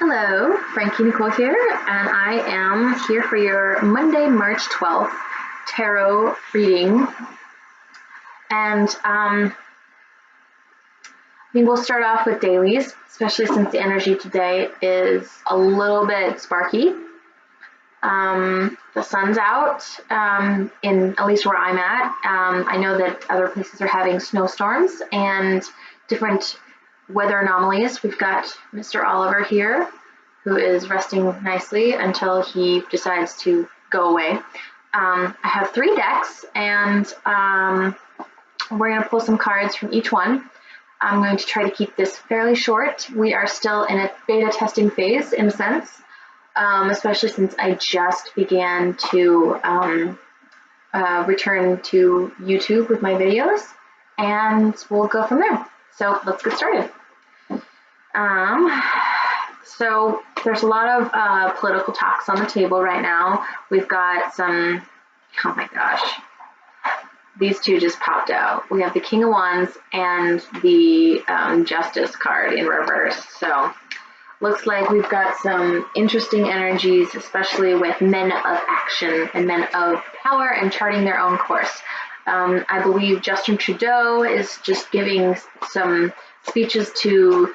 Hello, Frankie Nicole here, and I am here for your Monday, March 12th tarot reading. And I think we'll start off with dailies, especially since the energy today is a little bit sparky. The sun's out, in at least where I'm at. I know that other places are having snowstorms and different weather anomalies. We've got Mr. Oliver here, who is resting nicely until he decides to go away. I have 3 decks, and we're going to pull some cards from each one. I'm going to try to keep this fairly short. We are still in a beta testing phase, in a sense, especially since I just began to return to YouTube with my videos, and we'll go from there. So let's get started. So there's a lot of political talks on the table right now. We've got some, oh my gosh, these two just popped out. We have the King of Wands and the Justice card in reverse. So looks like we've got some interesting energies, especially with men of action and men of power and charting their own course. I believe Justin Trudeau is just giving some speeches to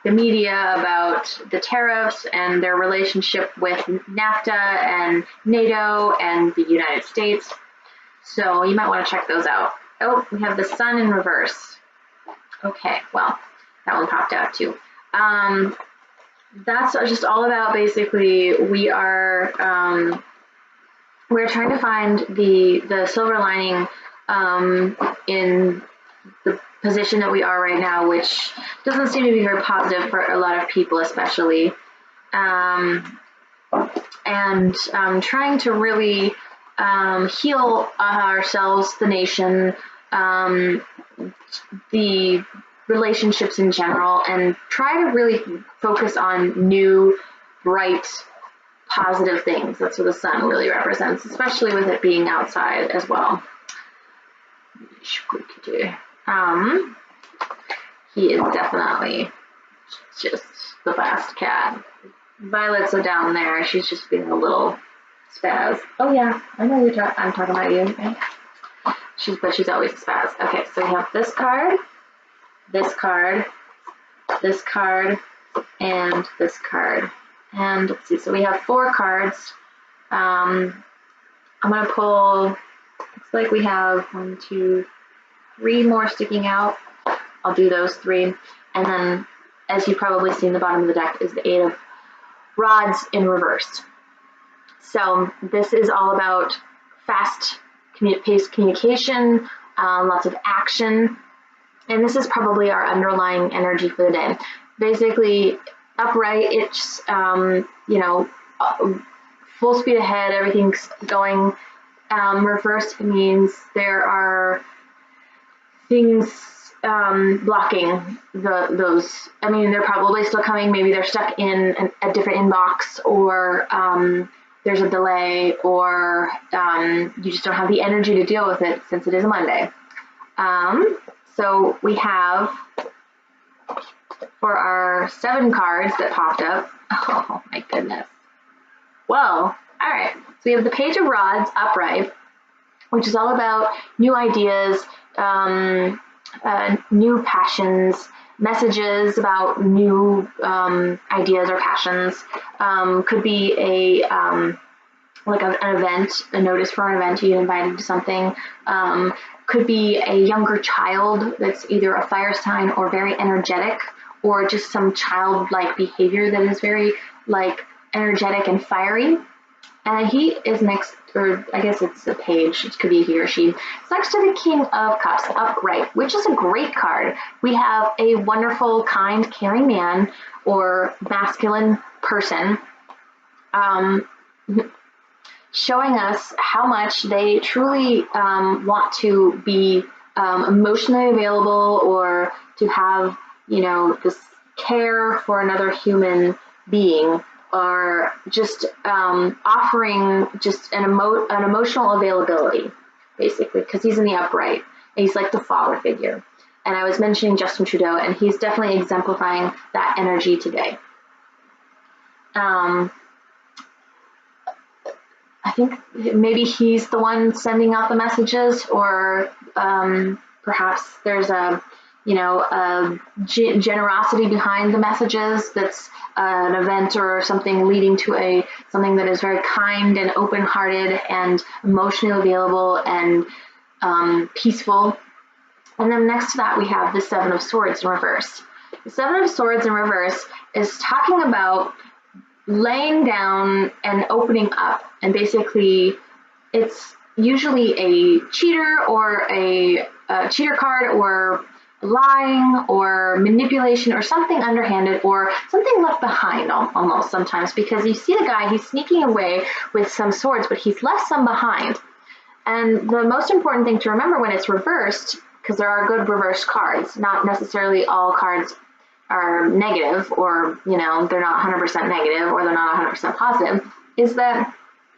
the media about the tariffs and their relationship with NAFTA and NATO and the United States. So you might want to check those out. Oh, we have the Sun in reverse. Okay, well, that one popped out too. That's just all about basically we're trying to find the silver lining in the position that we are right now, which doesn't seem to be very positive for a lot of people, especially. And trying to really heal ourselves, the nation, the relationships in general, and try to really focus on new, bright, positive things. That's what the sun really represents, especially with it being outside as well. He is definitely just the best cat. Violet's are down there. She's just being a little spaz. Oh yeah, I know I'm talking about you. Okay? She's always a spaz. Okay, so we have this card, this card, this card, and this card. And let's see, so we have 4 cards. I'm gonna pull, looks like we have 1, 2, 3 more sticking out. I'll do those 3. And then, as you've probably seen, the bottom of the deck is the 8 of Rods in reverse. So this is all about fast-paced communication, lots of action, and this is probably our underlying energy for the day. Basically, upright, it's, full speed ahead, everything's going. Reverse means there are things blocking those. I mean, they're probably still coming. Maybe they're stuck in a different inbox, or there's a delay, or you just don't have the energy to deal with it since it is a Monday. So we have, for our 7 cards that popped up, oh my goodness. Whoa, all right. So we have the Page of Rods upright, which is all about new ideas, new passions, messages about new ideas or passions. Could be an event, a notice for an event, you get invited to something. Could be a younger child that's either a fire sign or very energetic, or just some childlike behavior that is very energetic and fiery. And he is next, or I guess it's a page, it could be he or she. It's next to the King of Cups upright, which is a great card. We have a wonderful, kind, caring man or masculine person showing us how much they truly want to be emotionally available, or to have, this care for another human being, or just offering just an emotional availability, basically, because he's in the upright and he's like the father figure. And I was mentioning Justin Trudeau, and he's definitely exemplifying that energy today. Um, I think maybe he's the one sending out the messages, or perhaps there's a generosity behind the messages. That's an event or something leading to something that is very kind and open-hearted and emotionally available and peaceful. And then next to that, we have the Seven of Swords in reverse. The Seven of Swords in reverse is talking about laying down and opening up, and basically it's usually a cheater or a cheater card, or lying or manipulation or something underhanded or something left behind almost sometimes, because you see the guy, he's sneaking away with some swords, but he's left some behind. And the most important thing to remember when it's reversed, because there are good reverse cards, not necessarily all cards are negative, or they're not 100% negative, or they're not 100% positive, is that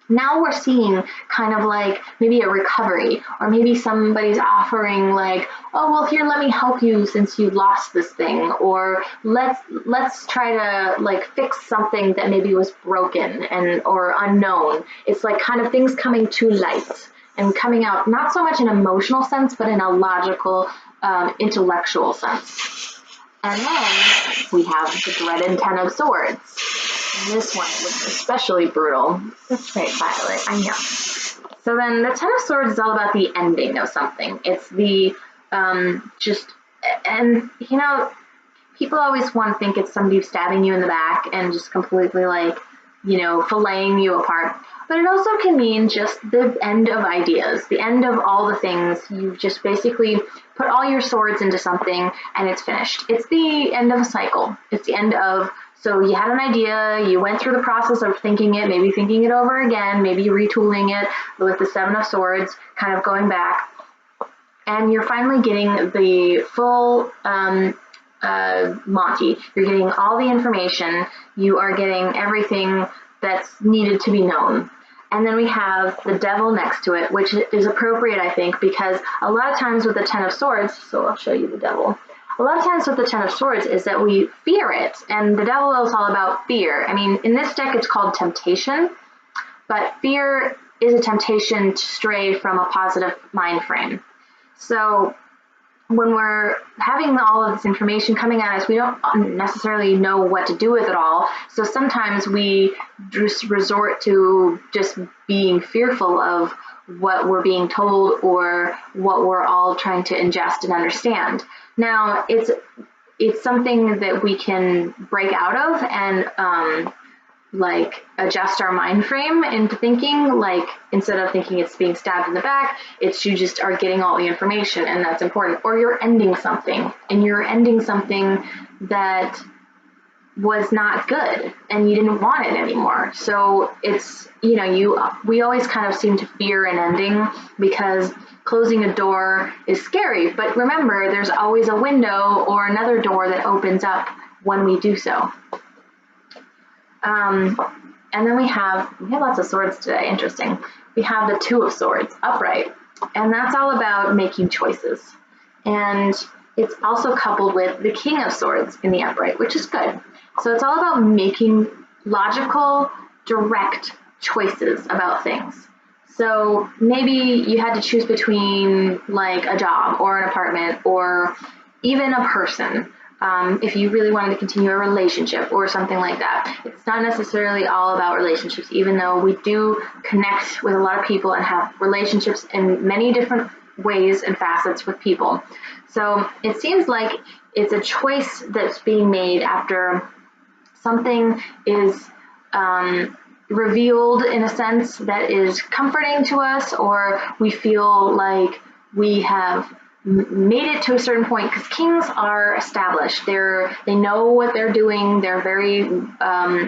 now we're seeing kind of like maybe a recovery, or maybe somebody's offering like, oh well, here, let me help you since you lost this thing, or let's try to like fix something that maybe was broken and or unknown. It's like kind of things coming to light and coming out, not so much in an emotional sense, but in a logical, intellectual sense. And then we have the dreaded Ten of Swords. And this one was especially brutal. That's right, Violet, I know. So then the Ten of Swords is all about the ending of something. It's the people always want to think it's somebody stabbing you in the back and just completely like, filleting you apart. But it also can mean just the end of ideas, the end of all the things. You've just basically put all your swords into something and it's finished. It's the end of a cycle. It's the end of, so you had an idea, you went through the process of thinking it, maybe thinking it over again, maybe retooling it with the Seven of Swords, kind of going back. And you're finally getting the full Monty. You're getting all the information. You are getting everything that's needed to be known. And then we have the devil next to it, which is appropriate, I think, because a lot of times with the Ten of Swords, so I'll show you the devil. A lot of times with the Ten of Swords is that we fear it, and the devil is all about fear. I mean, in this deck it's called temptation, but fear is a temptation to stray from a positive mind frame. So when we're having all of this information coming at us, we don't necessarily know what to do with it all. So sometimes we just resort to just being fearful of what we're being told or what we're all trying to ingest and understand. Now, it's something that we can break out of and like adjust our mind frame into thinking, like instead of thinking it's being stabbed in the back, it's you just are getting all the information, and that's important. Or you're ending something, and you're ending something that was not good and you didn't want it anymore. So it's, we always kind of seem to fear an ending because closing a door is scary, but remember, there's always a window or another door that opens up when we do so. And then we have lots of swords today. Interesting. We have the Two of Swords upright, and that's all about making choices. And it's also coupled with the King of Swords in the upright, which is good. So it's all about making logical, direct choices about things. So maybe you had to choose between like a job or an apartment or even a person. If you really wanted to continue a relationship or something like that. It's not necessarily all about relationships, even though we do connect with a lot of people and have relationships in many different ways and facets with people. So it seems like it's a choice that's being made after something is revealed in a sense that is comforting to us, or we feel like we have made it to a certain point, because kings are established. They know what they're doing. They're very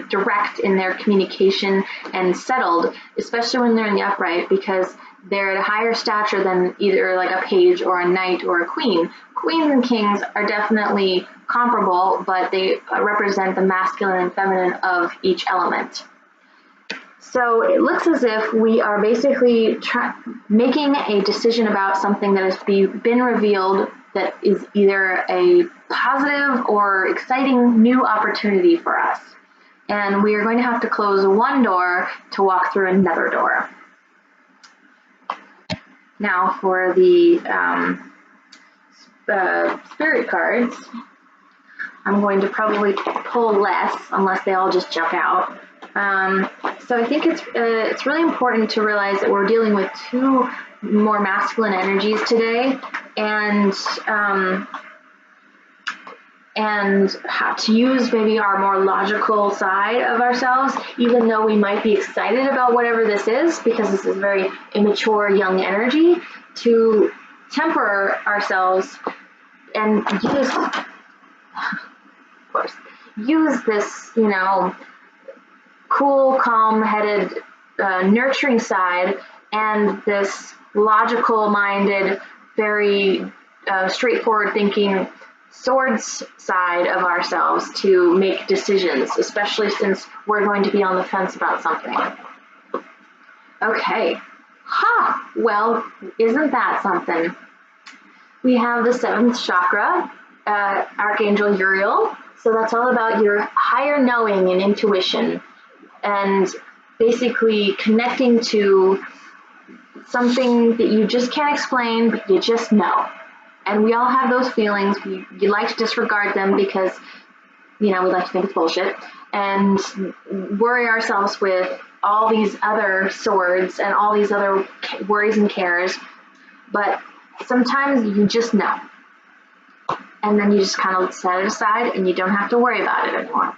direct in their communication and settled, especially when they're in the upright, because they're at a higher stature than either like a page or a knight or a queen. Queens and kings are definitely comparable, but they represent the masculine and feminine of each element. So it looks as if we are basically making a decision about something that has been revealed that is either a positive or exciting new opportunity for us. And we are going to have to close one door to walk through another door. Now for the spirit cards, I'm going to probably pull less unless they all just jump out. So I think it's really important to realize that we're dealing with two more masculine energies today, and how to use maybe our more logical side of ourselves, even though we might be excited about whatever this is, because this is very immature, young energy, to temper ourselves and use this, cool, calm-headed, nurturing side, and this logical-minded, very straightforward thinking swords side of ourselves to make decisions, especially since we're going to be on the fence about something. Okay. Well, isn't that something? We have the 7th chakra, Archangel Uriel. So that's all about your higher knowing and intuition, and basically connecting to something that you just can't explain, but you just know. And we all have those feelings. You like to disregard them because, we like to think it's bullshit, and worry ourselves with all these other swords and all these other worries and cares. But sometimes you just know. And then you just kind of set it aside and you don't have to worry about it anymore.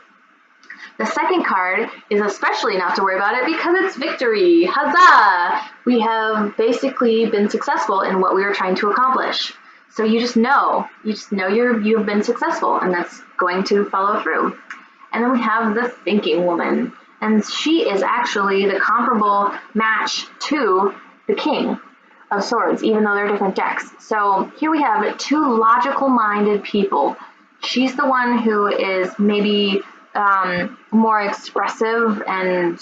The second card is especially not to worry about it because it's victory. Huzzah! We have basically been successful in what we were trying to accomplish. So you just know you've been successful, and that's going to follow through. And then we have the thinking woman, and she is actually the comparable match to the king of swords, even though they're different decks. So here we have two logical-minded people. She's the one who is maybe more expressive and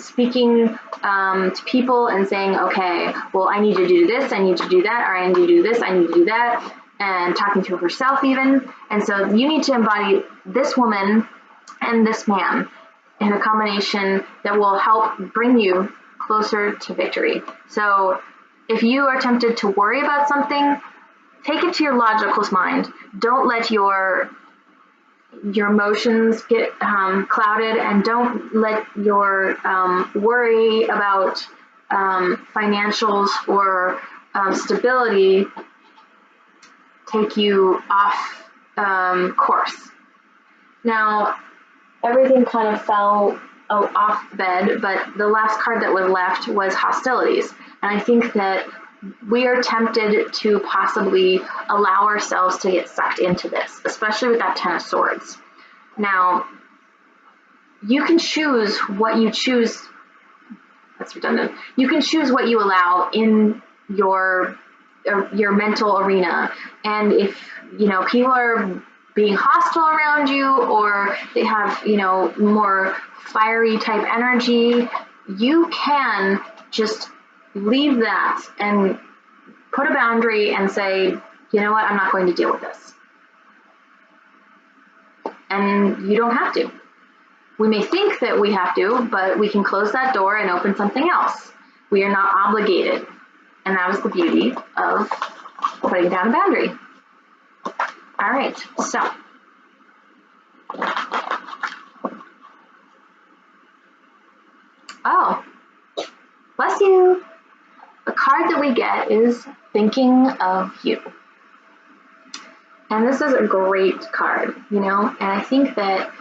speaking to people and saying, okay, well, I need to do this, I need to do that, or I need to do this, I need to do that, and talking to herself even. And so you need to embody this woman and this man in a combination that will help bring you closer to victory. So if you are tempted to worry about something, take it to your logical mind. Don't let your emotions get clouded, and don't let your worry about financials or stability take you off course. Now, everything kind of fell off the bed, but the last card that was left was hostilities. And I think that we are tempted to possibly allow ourselves to get sucked into this, especially with that 10 of swords. Now, you can choose what you choose. That's redundant. You can choose what you allow in your mental arena. And if, people are being hostile around you, or they have, more fiery type energy, you can just leave that and put a boundary and say, you know what, I'm not going to deal with this. And you don't have to. We may think that we have to, but we can close that door and open something else. We are not obligated. And that is the beauty of putting down a boundary. All right, so. Oh, bless you. The card that we get is Thinking of You. And this is a great card, and I think that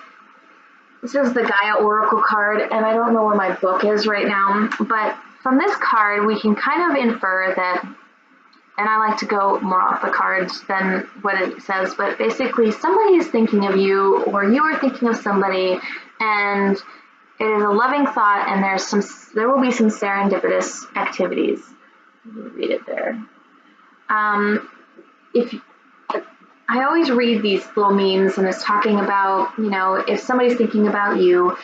this is the Gaia Oracle card, and I don't know where my book is right now, but from this card, we can kind of infer that, and I like to go more off the cards than what it says, but basically somebody is thinking of you, or you are thinking of somebody, and it is a loving thought, and there will be some serendipitous activities. Let me read it there. I always read these little memes, and it's talking about, if somebody's thinking about you,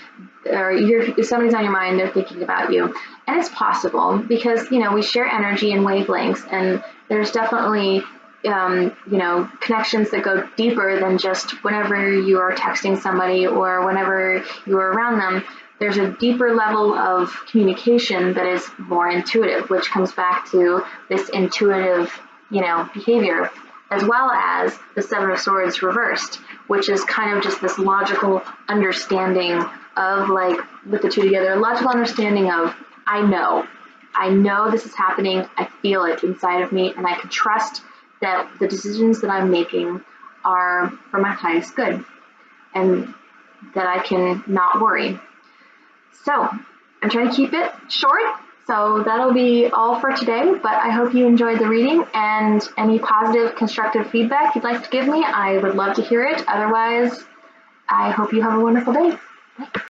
or if somebody's on your mind, they're thinking about you. And it's possible because, we share energy and wavelengths, and there's definitely connections that go deeper than just whenever you are texting somebody or whenever you are around them. There's a deeper level of communication that is more intuitive, which comes back to this intuitive, behavior, as well as the Seven of Swords reversed, which is kind of just this logical understanding of, like, with the two together, a logical understanding of, I know this is happening, I feel it inside of me, and I can trust that the decisions that I'm making are for my highest good, and that I can not worry. So I'm trying to keep it short, so that'll be all for today, but I hope you enjoyed the reading, and any positive, constructive feedback you'd like to give me, I would love to hear it. Otherwise, I hope you have a wonderful day. Bye.